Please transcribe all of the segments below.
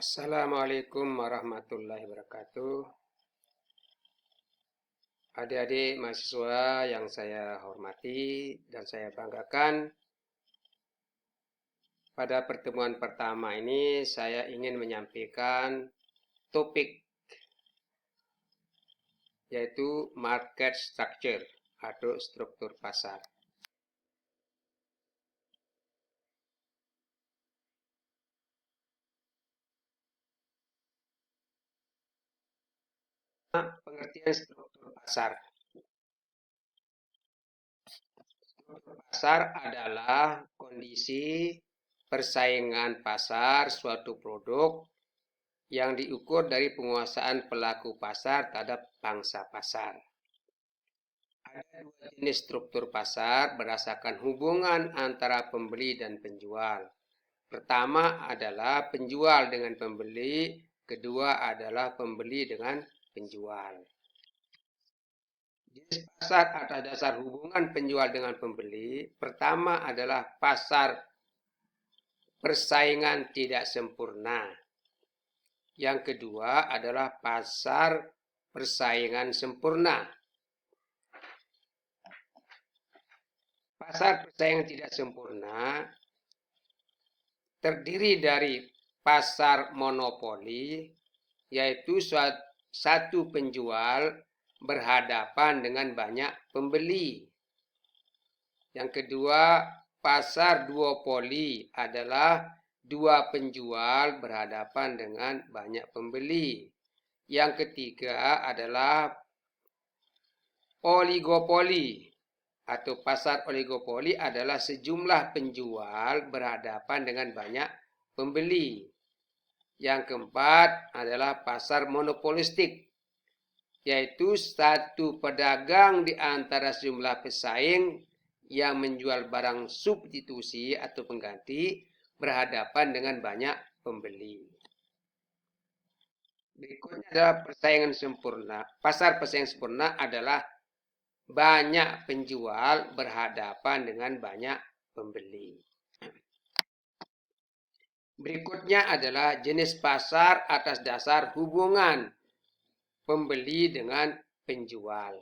Assalamualaikum warahmatullahi wabarakatuh. Adik-adik mahasiswa yang saya hormati dan saya banggakan, pada pertemuan pertama ini saya ingin menyampaikan topik yaitu market structure atau struktur pasar. Pengertian struktur pasar. Struktur pasar adalah kondisi persaingan pasar suatu produk yang diukur dari penguasaan pelaku pasar terhadap pangsa pasar. Ada dua jenis struktur pasar berdasarkan hubungan antara pembeli dan penjual. Pertama adalah penjual dengan pembeli, kedua adalah pembeli dengan penjual. Jenis pasar atas dasar hubungan penjual dengan pembeli, pertama adalah pasar persaingan tidak sempurna. Yang kedua adalah pasar persaingan sempurna. Pasar persaingan tidak sempurna terdiri dari pasar monopoli, yaitu satu penjual berhadapan dengan banyak pembeli. Yang kedua, pasar duopoli adalah dua penjual berhadapan dengan banyak pembeli. Yang ketiga adalah oligopoli atau pasar oligopoli adalah sejumlah penjual berhadapan dengan banyak pembeli. Yang keempat adalah pasar monopolistik, yaitu satu pedagang di antara sejumlah pesaing yang menjual barang substitusi atau pengganti berhadapan dengan banyak pembeli. Berikutnya adalah persaingan sempurna. Pasar persaingan sempurna adalah banyak penjual berhadapan dengan banyak pembeli. Berikutnya adalah jenis pasar atas dasar hubungan pembeli dengan penjual.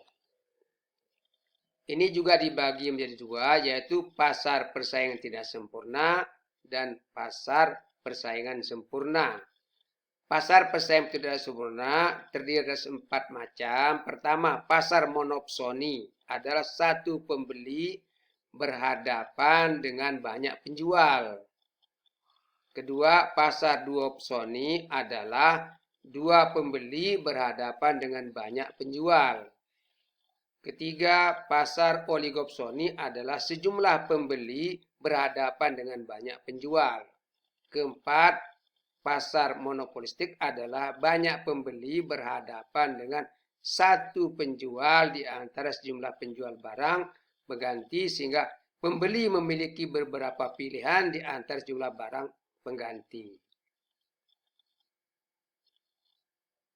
Ini juga dibagi menjadi dua, yaitu pasar persaingan tidak sempurna dan pasar persaingan sempurna. Pasar persaingan tidak sempurna terdiri dari 4 macam. Pertama, pasar monopsoni adalah satu pembeli berhadapan dengan banyak penjual. Kedua, pasar duopsoni adalah dua pembeli berhadapan dengan banyak penjual. Ketiga, pasar oligopsoni adalah sejumlah pembeli berhadapan dengan banyak penjual. Keempat, pasar monopolistik adalah banyak pembeli berhadapan dengan satu penjual di antara sejumlah penjual barang berganti sehingga pembeli memiliki beberapa pilihan di antara sejumlah barang pengganti.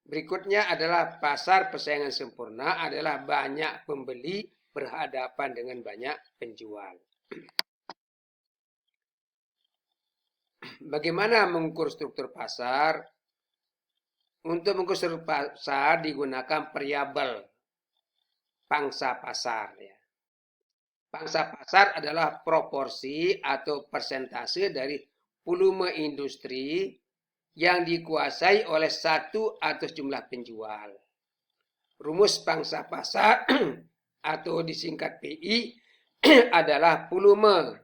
Berikutnya adalah pasar persaingan sempurna adalah banyak pembeli berhadapan dengan banyak penjual. Bagaimana mengukur struktur pasar? Untuk mengukur struktur pasar digunakan variabel pangsa pasar. Pangsa pasar adalah proporsi atau persentase dari volume industri yang dikuasai oleh satu atau jumlah penjual. Rumus pangsa pasar atau disingkat PI adalah volume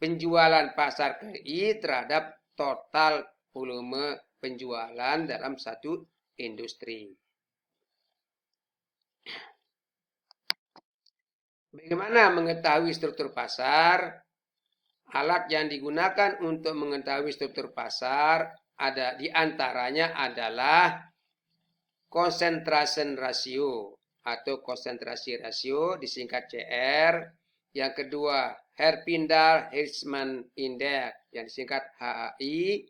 penjualan pasar KI terhadap total volume penjualan dalam satu industri. Bagaimana mengetahui struktur pasar? Alat yang digunakan untuk mengetahui struktur pasar ada di antaranya adalah concentration ratio atau konsentrasi rasio disingkat CR. Yang kedua, Herfindahl-Hirschman Index yang disingkat HAI.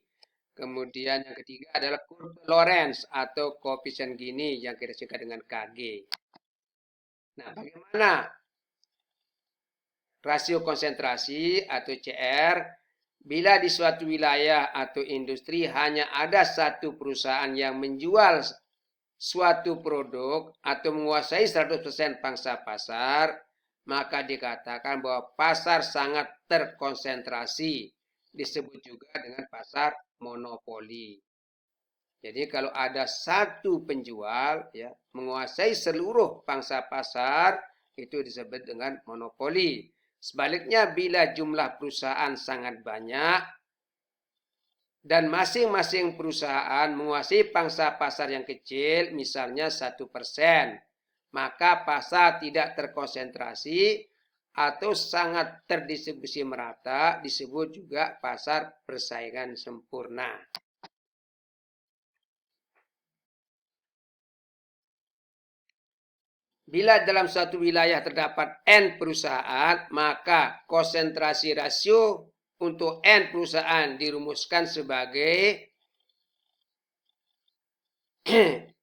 Kemudian yang ketiga adalah kurva Lorenz atau koefisien Gini yang kita singkat dengan KG. Nah, bagaimana rasio konsentrasi atau CR? Bila di suatu wilayah atau industri hanya ada satu perusahaan yang menjual suatu produk atau menguasai 100% pangsa pasar, maka dikatakan bahwa pasar sangat terkonsentrasi. Disebut juga dengan pasar monopoli. Jadi kalau ada satu penjual ya menguasai seluruh pangsa pasar, itu disebut dengan monopoli. Sebaliknya bila jumlah perusahaan sangat banyak dan masing-masing perusahaan menguasai pangsa pasar yang kecil, misalnya 1%, maka pasar tidak terkonsentrasi atau sangat terdistribusi merata, disebut juga pasar persaingan sempurna. Bila dalam suatu wilayah terdapat N perusahaan, maka konsentrasi rasio untuk N perusahaan dirumuskan sebagai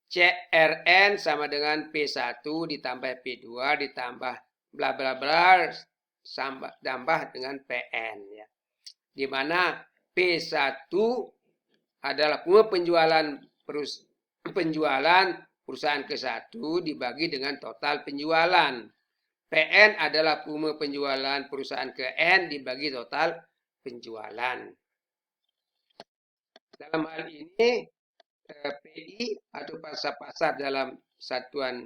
CRN sama dengan P1 ditambah P2 ditambah bla bla bla tambah dengan PN ya. Di mana P1 adalah penjualan perusahaan ke-1 dibagi dengan total penjualan. PN adalah penjualan perusahaan ke-N dibagi total penjualan. Dalam hal ini, PI atau pangsa pasar dalam satuan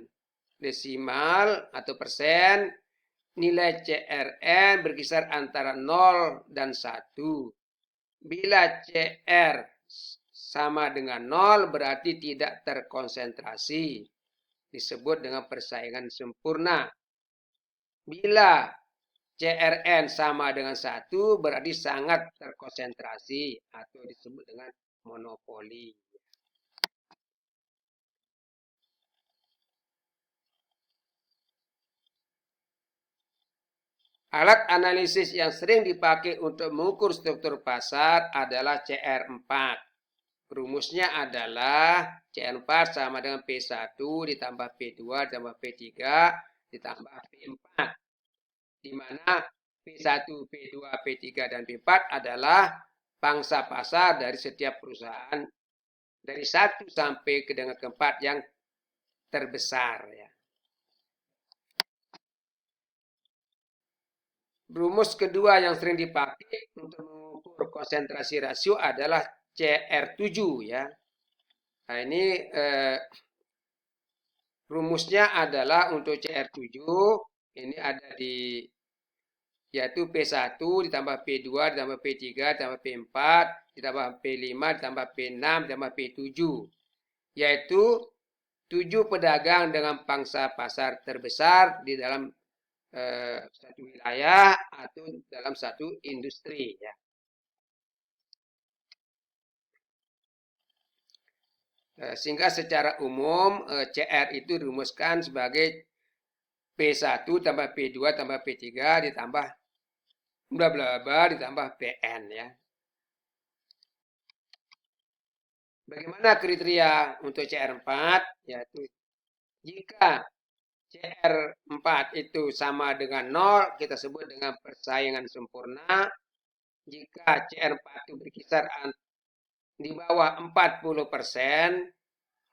desimal atau persen, nilai CRN berkisar antara 0 dan 1. Bila CR sama dengan 0 berarti tidak terkonsentrasi. Disebut dengan persaingan sempurna. Bila CRN sama dengan 1 berarti sangat terkonsentrasi atau disebut dengan monopoli. Alat analisis yang sering dipakai untuk mengukur struktur pasar adalah CR4. Rumusnya adalah CR4 sama dengan P1 ditambah P2 ditambah P3 ditambah P4. Di mana P1, P2, P3, dan P4 adalah pangsa pasar dari setiap perusahaan dari 1 sampai ke dengan keempat yang terbesar. Ya. Rumus kedua yang sering dipakai untuk mengukur konsentrasi rasio adalah CR7 ya. Nah ini rumusnya adalah untuk CR7 ini ada di yaitu P1 ditambah P2 ditambah P3 ditambah P4 ditambah P5 ditambah P6 ditambah P7 yaitu 7 pedagang dengan pangsa pasar terbesar di dalam satu wilayah atau dalam satu industri ya. Sehingga secara umum CR itu dirumuskan sebagai P1 tambah P2 tambah P3 ditambah bla bla bla ditambah PN ya. Bagaimana kriteria untuk CR4? Yaitu jika CR4 itu sama dengan 0, kita sebut dengan persaingan sempurna. Jika CR4 itu berkisar di bawah 40%,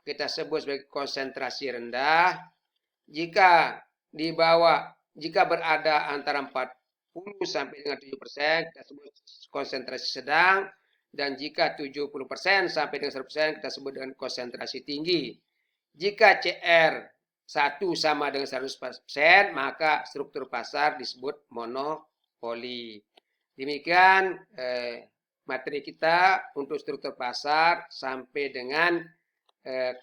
kita sebut sebagai konsentrasi rendah. Jika berada antara 40 sampai dengan 7%, kita sebut konsentrasi sedang. Dan jika 70% sampai dengan 100%, kita sebut dengan konsentrasi tinggi. Jika CR1 sama dengan 100%, maka struktur pasar disebut monopoli. Demikian materi kita untuk struktur pasar sampai dengan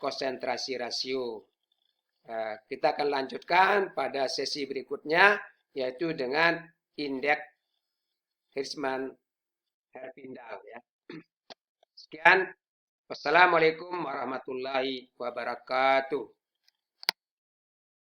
konsentrasi rasio. Kita akan lanjutkan pada sesi berikutnya yaitu dengan indeks Hirschman-Herfindahl ya. Sekian. Wassalamualaikum warahmatullahi wabarakatuh.